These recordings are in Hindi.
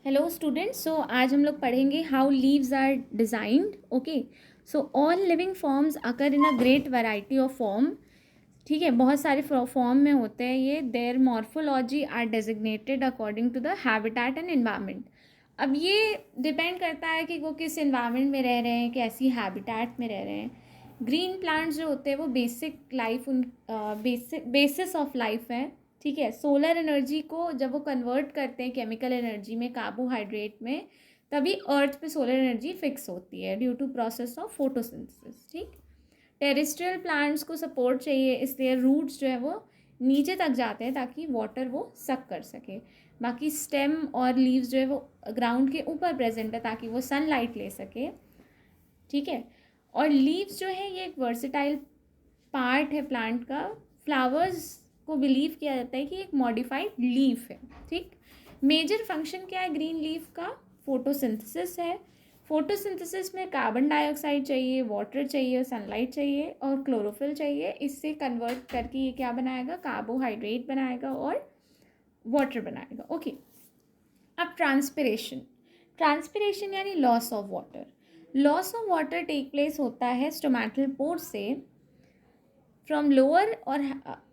हेलो स्टूडेंट्स, सो आज हम लोग पढ़ेंगे how leaves are designed. Okay, so all living forms occur in a great variety of form. ठीक है, बहुत सारे फॉर्म में होते हैं ये. Their morphology are designated according to the habitat and environment. अब ये डिपेंड करता है कि वो किस एनवायरनमेंट में रह रहे हैं, कैसी हैबिटेट में रह रहे हैं. ग्रीन प्लांट्स जो होते हैं वो बेसिक लाइफ उन बेसिस ऑफ लाइफ है. ठीक है, सोलर एनर्जी को जब वो कन्वर्ट करते हैं केमिकल एनर्जी में, कार्बोहाइड्रेट में, तभी अर्थ पे सोलर एनर्जी फिक्स होती है due to process of photosynthesis. ठीक, टेरेस्ट्रियल प्लांट्स को सपोर्ट चाहिए, इसलिए रूट्स जो है वो नीचे तक जाते हैं ताकि वाटर वो सक कर सके. बाकी स्टेम और लीव्स जो है वो ग्राउंड के ऊपर प्रेजेंट है ताकि वो सनलाइट ले सके. ठीक है, और लीव्स जो है ये एक वर्सेटाइल पार्ट है प्लांट का. फ्लावर्स को बिलीव किया जाता है कि एक मॉडिफाइड लीफ है. ठीक, मेजर फंक्शन क्या है ग्रीन लीफ का? फोटोसिंथेसिस है. फोटोसिंथेसिस में कार्बन डाइऑक्साइड चाहिए, वाटर चाहिए, सनलाइट चाहिए और क्लोरोफिल चाहिए. इससे कन्वर्ट करके ये क्या बनाएगा? कार्बोहाइड्रेट बनाएगा और वाटर बनाएगा. ओके, अब ट्रांसपिरेशन. ट्रांसपिरेशन यानी loss of water. Loss of water take place होता है स्टोमेटल पोर से. फ्रॉम लोअर और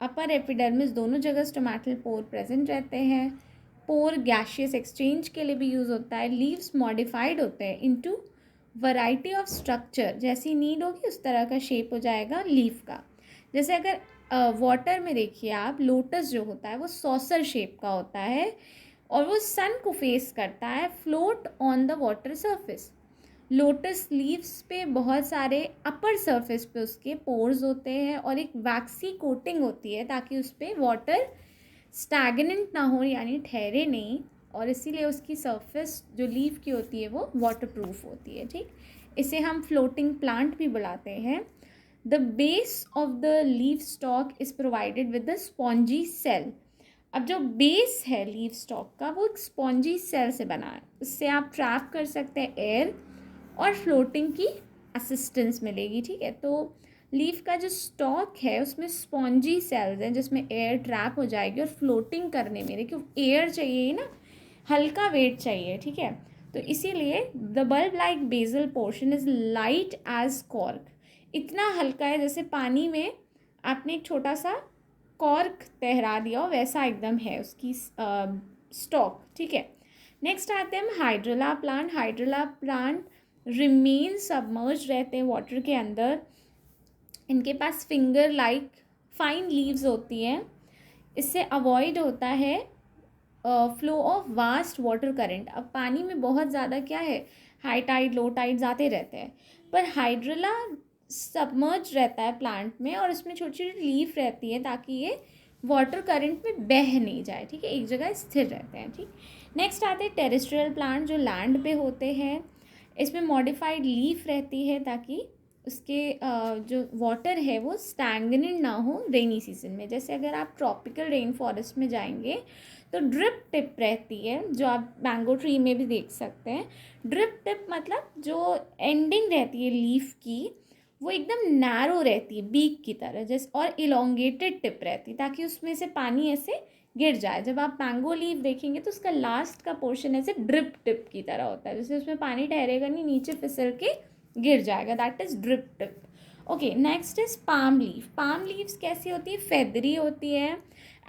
अपर एपिडर्मिस दोनों जगह स्टोमेटल पोर प्रेजेंट रहते हैं. पोर गैशियस एक्सचेंज के लिए भी यूज़ होता है. लीव्स मॉडिफाइड होते हैं इनटू वैरायटी ऑफ स्ट्रक्चर. जैसी नीड होगी उस तरह का शेप हो जाएगा लीफ का. जैसे अगर वाटर में देखिए आप, लोटस जो होता है वो सॉसर शेप का होता है और वो सन को फेस करता है, float on the water surface. Lotus leaves पे बहुत सारे अपर सरफेस पे उसके पोर्स होते हैं और एक वैक्सी कोटिंग होती है ताकि उस पर वाटर स्टैगनेंट ना हो, यानी ठहरे नहीं, और इसीलिए उसकी सरफेस जो लीफ की होती है वो वाटर प्रूफ होती है. ठीक, इसे हम फ्लोटिंग प्लांट भी बुलाते हैं. The base of the leaf stalk is provided with the spongy cell. अब जो बेस है लीफ स्टॉक का वो एक स्पॉन्जी सेल से बना है. इससे आप ट्रैप कर सकते हैं एयर और फ्लोटिंग की असिस्टेंस मिलेगी. ठीक है, तो लीफ का जो स्टॉक है उसमें स्पॉन्जी सेल्स हैं जिसमें एयर ट्रैप हो जाएगी और फ्लोटिंग करने में, देखिए एयर चाहिए ना, हल्का वेट चाहिए. ठीक है, तो इसीलिए the bulb like basal portion is light as cork. इतना हल्का है जैसे पानी में आपने एक छोटा सा कॉर्क तहरा दिया हो, वैसा एकदम है उसकी स्टॉक. ठीक है, नेक्स्ट आते हैं हम हाइड्रोला प्लांट. हाइड्रोला प्लांट रिमेन सबमर्ज रहते हैं वाटर के अंदर. इनके पास फिंगर लाइक फाइन लीव्स होती हैं. इससे अवॉइड होता है flow of vast water current. अब पानी में बहुत ज़्यादा क्या है, हाई टाइड लो टाइड्स आते रहते हैं, पर हाइड्रोला सबमर्ज रहता है प्लांट में और इसमें छोटी छोटी लीफ रहती है ताकि ये वाटर करंट में बह नहीं जाए. ठीक है, एक जगह स्थिर रहते हैं. ठीक, नेक्स्ट आते हैं टेरेस्ट्रियल प्लांट जो लैंड पे होते हैं. इसमें मॉडिफाइड लीफ रहती है ताकि उसके जो वाटर है वो स्टैगनेंट ना हो रेनी सीजन में. जैसे अगर आप ट्रॉपिकल रेन फॉरेस्ट में जाएंगे तो ड्रिप टिप रहती है, जो आप मैंगो ट्री में भी देख सकते हैं. ड्रिप टिप मतलब जो एंडिंग रहती है लीफ की वो एकदम नैरो रहती है बीक की तरह, जैसे, और इलोंगेटेड टिप रहती है ताकि उसमें से पानी ऐसे गिर जाए. जब आप मैंगो लीफ देखेंगे तो उसका लास्ट का पोर्शन ऐसे ड्रिप टिप की तरह होता है, जैसे उसमें पानी ठहरेगा नहीं, नीचे फिसल के गिर जाएगा. That is drip tip. Okay, next is palm leaf. Palm leaves कैसी होती है? फेदरी होती है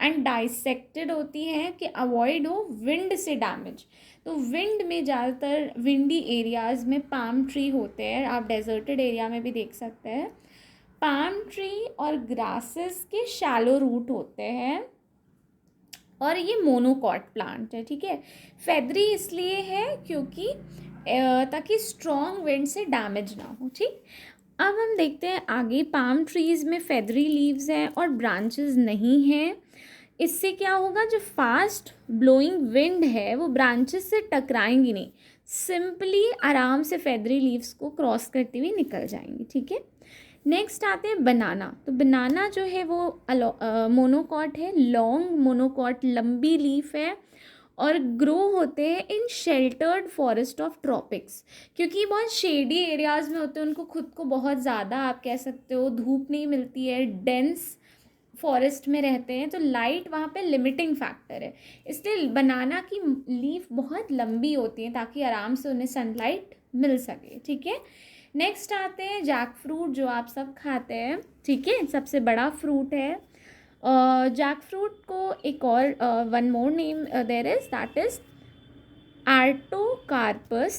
एंड डाइसेक्टेड होती है कि अवॉइड हो विंड से डैमेज. तो विंड में ज़्यादातर विंडी एरियाज़ में पाम ट्री होते हैं. आप डेजर्टेड एरिया में भी देख सकते हैं. पाम ट्री और ग्रासेस के शैलो रूट होते हैं और ये मोनोकॉट प्लांट है. ठीक है, फेदरी इसलिए है क्योंकि ताकि स्ट्रॉन्ग विंड से डैमेज ना हो. ठीक, अब हम देखते हैं आगे. पाम ट्रीज़ में फेदरी लीव्स हैं और ब्रांचेस नहीं हैं. इससे क्या होगा, जो फास्ट ब्लोइंग विंड है वो ब्रांचेस से टकराएंगी नहीं, सिंपली आराम से फेदरी लीव्स को क्रॉस करती हुई निकल जाएंगी. ठीक है, नेक्स्ट आते हैं बनाना. तो बनाना जो है वो मोनोकॉट है, लॉन्ग मोनोकॉट, लंबी लीफ है और ग्रो होते हैं इन शेल्टर्ड फॉरेस्ट ऑफ ट्रॉपिक्स. क्योंकि बहुत शेडी एरियाज़ में होते हैं, उनको खुद को बहुत ज़्यादा आप कह सकते हो धूप नहीं मिलती है, डेंस फॉरेस्ट में रहते हैं, तो लाइट वहाँ पे लिमिटिंग फैक्टर है, इसलिए बनाना की लीफ बहुत लंबी होती है ताकि आराम से उन्हें सनलाइट मिल सके, ठीक है। नेक्स्ट आते हैं जैक फ्रूट, जो आप सब खाते हैं, ठीक है, सबसे बड़ा फ्रूट है। जैक फ्रूट को एक और one more name there is, that is Artocarpus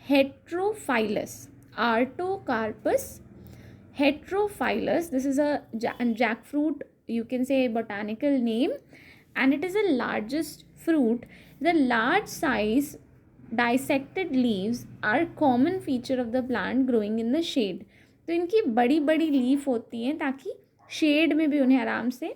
heterophyllus. Artocarpus heterophyllus. This is a jackfruit, you can say, botanical name, and it is the largest fruit. The large size dissected leaves are common feature of the plant growing in the shade. तो इनकी बड़ी बड़ी लीफ होती हैं ताकि शेड में भी उन्हें आराम से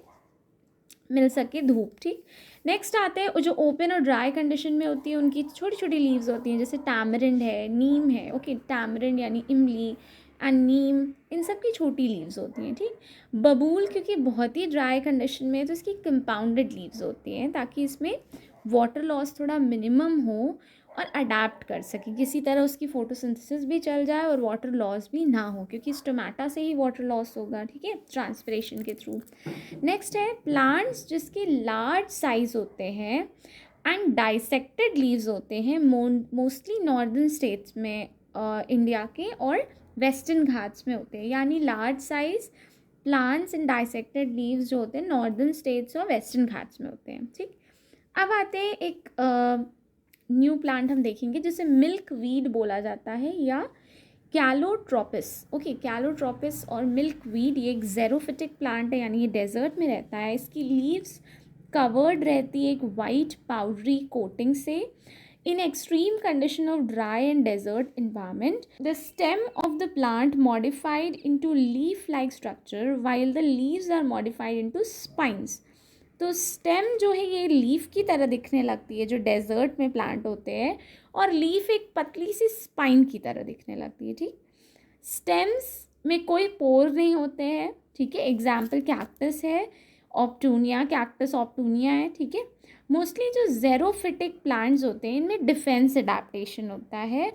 मिल सके धूप, ठीक। नेक्स्ट आते हैं जो ओपन और ड्राई कंडीशन में होती है, उनकी छोटी छोटी लीव्स होती हैं, जैसे टैमरिंड है, नीम है, ओके, टैमरिंड यानी इमली एंड नीम, इन सब की छोटी लीव्स होती हैं, ठीक। बबूल क्योंकि बहुत ही ड्राई कंडीशन में है तो इसकी कंपाउंडेड लीव्स होती हैं ताकि इसमें वाटर लॉस थोड़ा मिनिमम हो और अडेप्ट कर सके, किसी तरह उसकी फोटोसिंथेसिस भी चल जाए और वाटर लॉस भी ना हो, क्योंकि स्टोमेटा से ही वाटर लॉस होगा, ठीक है, ट्रांसपिरेशन के थ्रू। नेक्स्ट है प्लांट्स जिसके लार्ज साइज होते हैं एंड डाइसेक्टेड लीव्स होते हैं, मोस्टली नॉर्दर्न स्टेट्स में इंडिया के और वेस्टर्न घाट्स में होते हैं, यानी large size plants and dissected leaves जो होते हैं नॉर्दर्न स्टेट्स और वेस्टर्न घाट्स में होते हैं, ठीक। अब आते हैं एक न्यू प्लांट हम देखेंगे जिसे मिल्क वीड बोला जाता है या कैलोट्रोपिस, ओके, कैलोट्रोपिस और मिल्क वीड, ये एक ज़ेरोफिटिक प्लांट है, यानी ये डेजर्ट में रहता है। इसकी लीव्स कवर्ड रहती है एक वाइट पाउडरी कोटिंग से। In extreme condition of dry and desert environment the stem of the plant modified into leaf like structure while the leaves are modified into spines. तो स्टेम जो है ये लीफ की तरह दिखने लगती है जो डेजर्ट में प्लांट होते हैं, और लीफ एक पतली सी स्पाइन की तरह दिखने लगती है, ठीक। स्टेम्स में कोई पोर नहीं होते हैं, ठीक है, एग्जाम्पल कैक्टस है, ऑप्टूनिया, कैक्टस ऑप्टूनिया है, ठीक है। मोस्टली जो ज़ेरोफिटिक प्लांट्स होते हैं इनमें डिफेंस एडेप्टेशन होता है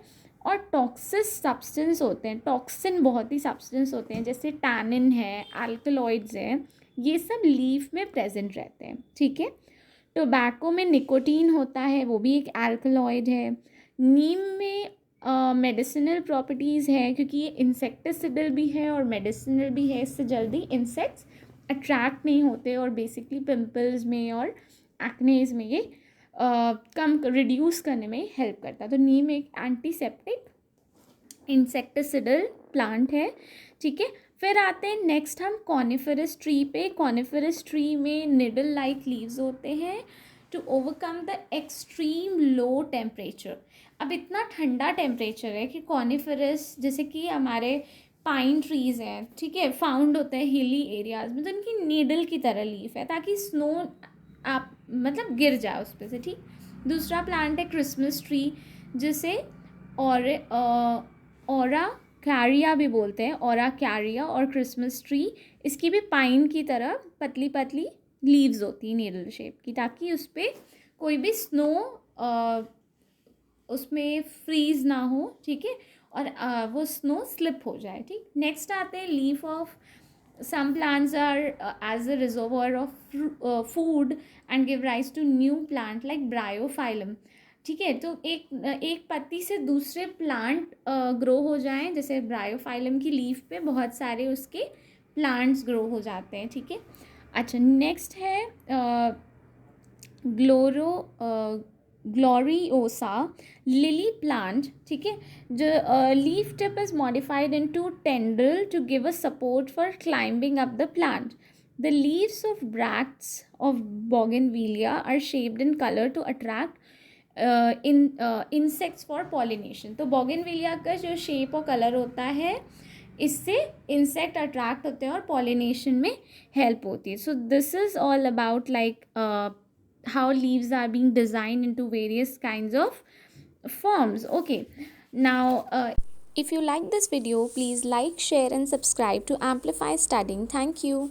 और टॉक्सिस सब्सटेंस होते हैं, टॉक्सिन बहुत ही सब्सटेंस होते हैं, जैसे टैनिन है, अल्कलॉइड्स हैं, ये सब लीफ में प्रेजेंट रहते हैं, ठीक है। टोबैको में निकोटीन होता है, वो भी एक अल्कलॉइड है। नीम में मेडिसिनल प्रॉपर्टीज़ है क्योंकि ये इंसेक्टिसिडल भी है और मेडिसिनल भी है, इससे जल्दी इंसेक्ट्स अट्रैक्ट नहीं होते और बेसिकली पिंपल्स में और एक्नेज में ये कम रिड्यूस करने में हेल्प करता है। तो नीम एक एंटीसेप्टिक इंसेक्टिसिडल प्लांट है, ठीक है। फिर आते हैं नेक्स्ट हम कॉनिफरस ट्री पे। कॉनिफरस ट्री में निडल लाइक लीव्स होते हैं to overcome the extreme low temperature. अब इतना ठंडा टेम्परेचर है कि कॉनिफरस, जैसे कि हमारे पाइन ट्रीज़ हैं, ठीक है, फाउंड होते हैं हिली एरियाज़ में, तो इनकी नीडल की तरह लीफ है ताकि स्नो आप मतलब गिर जाए उस पर से, ठीक। दूसरा प्लांट है क्रिसमस ट्री, जिसे औरा कैरिया भी बोलते हैं, औरा कैरिया और क्रिसमस ट्री, इसकी भी पाइन की तरह पतली पतली लीव्स होती हैं नीडल शेप की, ताकि उस पर कोई भी स्नो उसमें फ्रीज ना हो, ठीक है, और वो स्नो स्लिप हो जाए, ठीक। नेक्स्ट आते हैं leaf of some plants are as a reservoir of food and give rise to new plant like bryophyllum, ठीक है। तो एक पत्ती से दूसरे प्लांट ग्रो हो जाएं, जैसे ब्रायोफाइलम की लीफ पे बहुत सारे उसके प्लांट्स ग्रो हो जाते हैं, ठीक है। अच्छा, नेक्स्ट है ग्लोरियोसा लिली प्लांट, ठीक है, जो leaf tip is modified into tendril to give a support for climbing up the plant. The leaves of bracts of bougainvillea are shaped in colour to attract insects for pollination. तो बोगनविलिया का जो शेप और कलर होता है इससे इंसेक्ट अट्रैक्ट होते हैं और पॉलिनेशन में हेल्प होती है। So this is all about like how leaves are being designed into various kinds of forms. Okay, now if you like this video, please like, share and subscribe to Amplify Studying. Thank you.